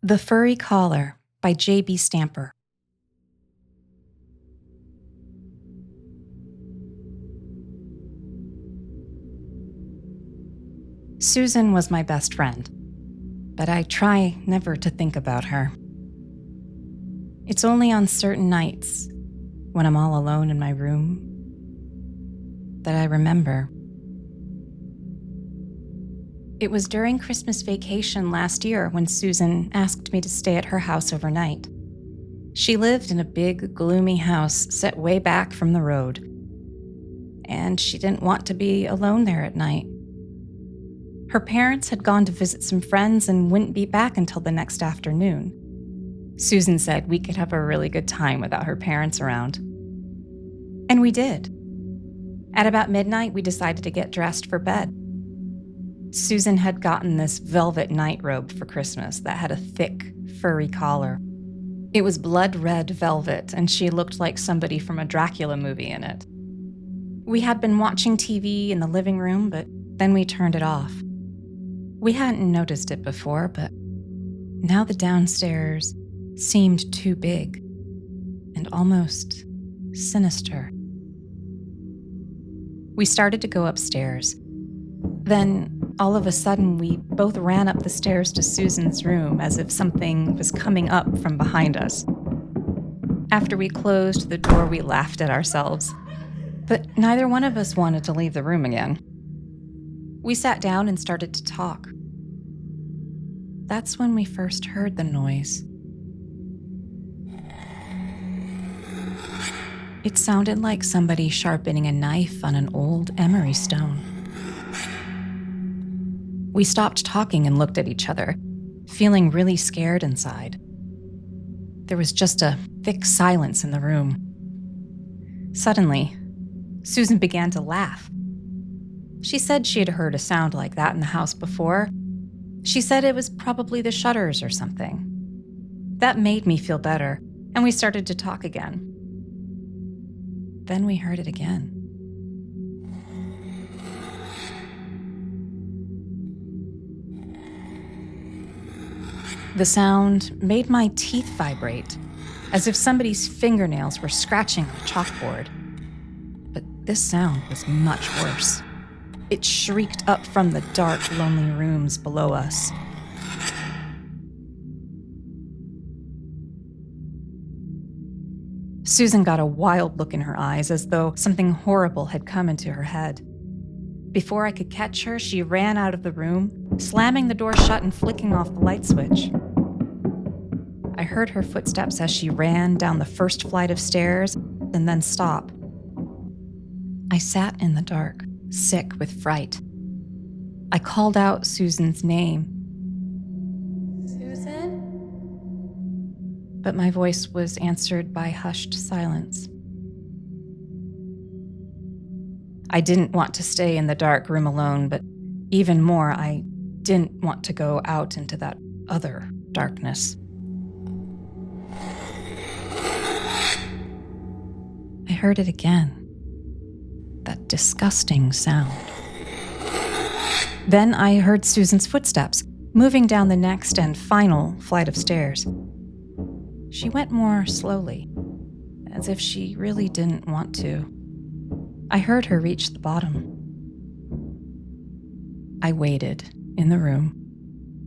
The Furry Collar by J.B. Stamper. Susan was my best friend, but I try never to think about her. It's only on certain nights, when I'm all alone in my room, that I remember. It was during Christmas vacation last year when Susan asked me to stay at her house overnight. She lived in a big, gloomy house set way back from the road, and she didn't want to be alone there at night. Her parents had gone to visit some friends and wouldn't be back until the next afternoon. Susan said we could have a really good time without her parents around. And we did. At about midnight, we decided to get dressed for bed. Susan had gotten this velvet nightrobe for Christmas that had a thick, furry collar. It was blood red velvet, and she looked like somebody from a Dracula movie in it. We had been watching TV in the living room, but then we turned it off. We hadn't noticed it before, but now the downstairs seemed too big and almost sinister. We started to go upstairs. Then, all of a sudden, we both ran up the stairs to Susan's room as if something was coming up from behind us. After we closed the door, we laughed at ourselves, but neither one of us wanted to leave the room again. We sat down and started to talk. That's when we first heard the noise. It sounded like somebody sharpening a knife on an old emery stone. We stopped talking and looked at each other, feeling really scared inside. There was just a thick silence in the room. Suddenly, Susan began to laugh. She said she had heard a sound like that in the house before. She said it was probably the shutters or something. That made me feel better, and we started to talk again. Then we heard it again. The sound made my teeth vibrate, as if somebody's fingernails were scratching on a chalkboard. But this sound was much worse. It shrieked up from the dark, lonely rooms below us. Susan got a wild look in her eyes, as though something horrible had come into her head. Before I could catch her, she ran out of the room, slamming the door shut and flicking off the light switch. I heard her footsteps as she ran down the first flight of stairs and then stop. I sat in the dark, sick with fright. I called out Susan's name. Susan? But my voice was answered by hushed silence. I didn't want to stay in the dark room alone, but even more, I didn't want to go out into that other darkness. I heard it again. That disgusting sound. Then I heard Susan's footsteps, moving down the next and final flight of stairs. She went more slowly, as if she really didn't want to. I heard her reach the bottom. I waited in the room,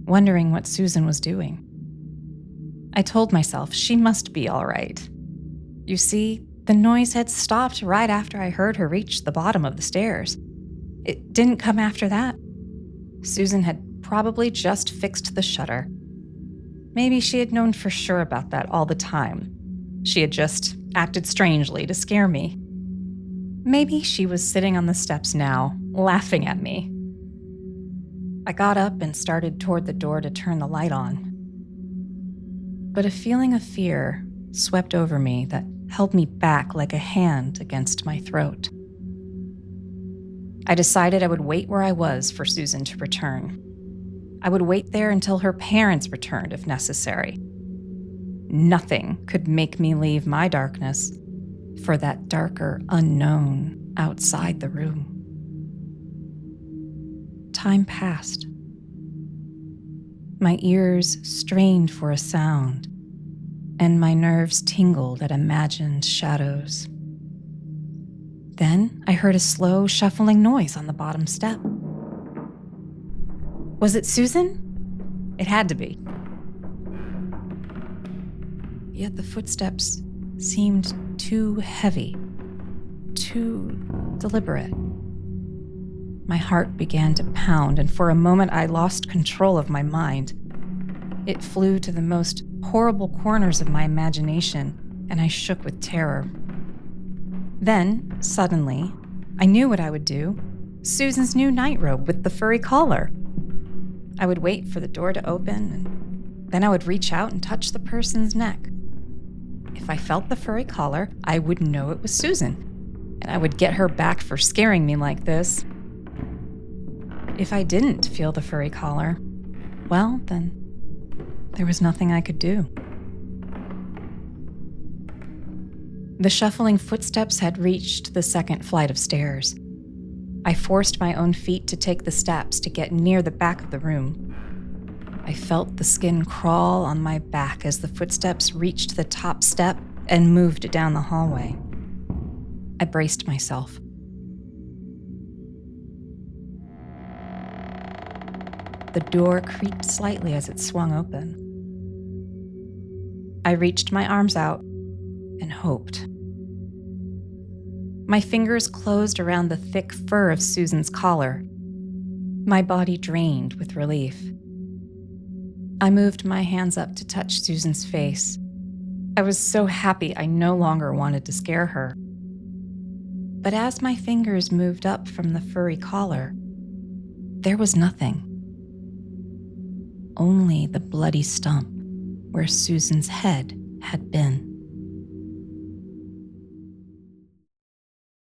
wondering what Susan was doing. I told myself she must be all right. You see, the noise had stopped right after I heard her reach the bottom of the stairs. It didn't come after that. Susan had probably just fixed the shutter. Maybe she had known for sure about that all the time. She had just acted strangely to scare me. Maybe she was sitting on the steps now, laughing at me. I got up and started toward the door to turn the light on. But a feeling of fear swept over me that held me back like a hand against my throat. I decided I would wait where I was for Susan to return. I would wait there until her parents returned if necessary. Nothing could make me leave my darkness for that darker unknown outside the room. Time passed. My ears strained for a sound, and my nerves tingled at imagined shadows. Then I heard a slow, shuffling noise on the bottom step. Was it Susan? It had to be. Yet the footsteps seemed too heavy, too deliberate. My heart began to pound, and for a moment I lost control of my mind. It flew to the most horrible corners of my imagination, and I shook with terror. Then, suddenly, I knew what I would do. Susan's new nightrobe with the furry collar. I would wait for the door to open, and then I would reach out and touch the person's neck. If I felt the furry collar, I would know it was Susan, and I would get her back for scaring me like this. If I didn't feel the furry collar, well, then there was nothing I could do. The shuffling footsteps had reached the second flight of stairs. I forced my own feet to take the steps to get near the back of the room. I felt the skin crawl on my back as the footsteps reached the top step and moved down the hallway. I braced myself. The door creaked slightly as it swung open. I reached my arms out and hoped. My fingers closed around the thick fur of Susan's collar. My body drained with relief. I moved my hands up to touch Susan's face. I was so happy I no longer wanted to scare her. But as my fingers moved up from the furry collar, there was nothing. Only the bloody stump where Susan's head had been.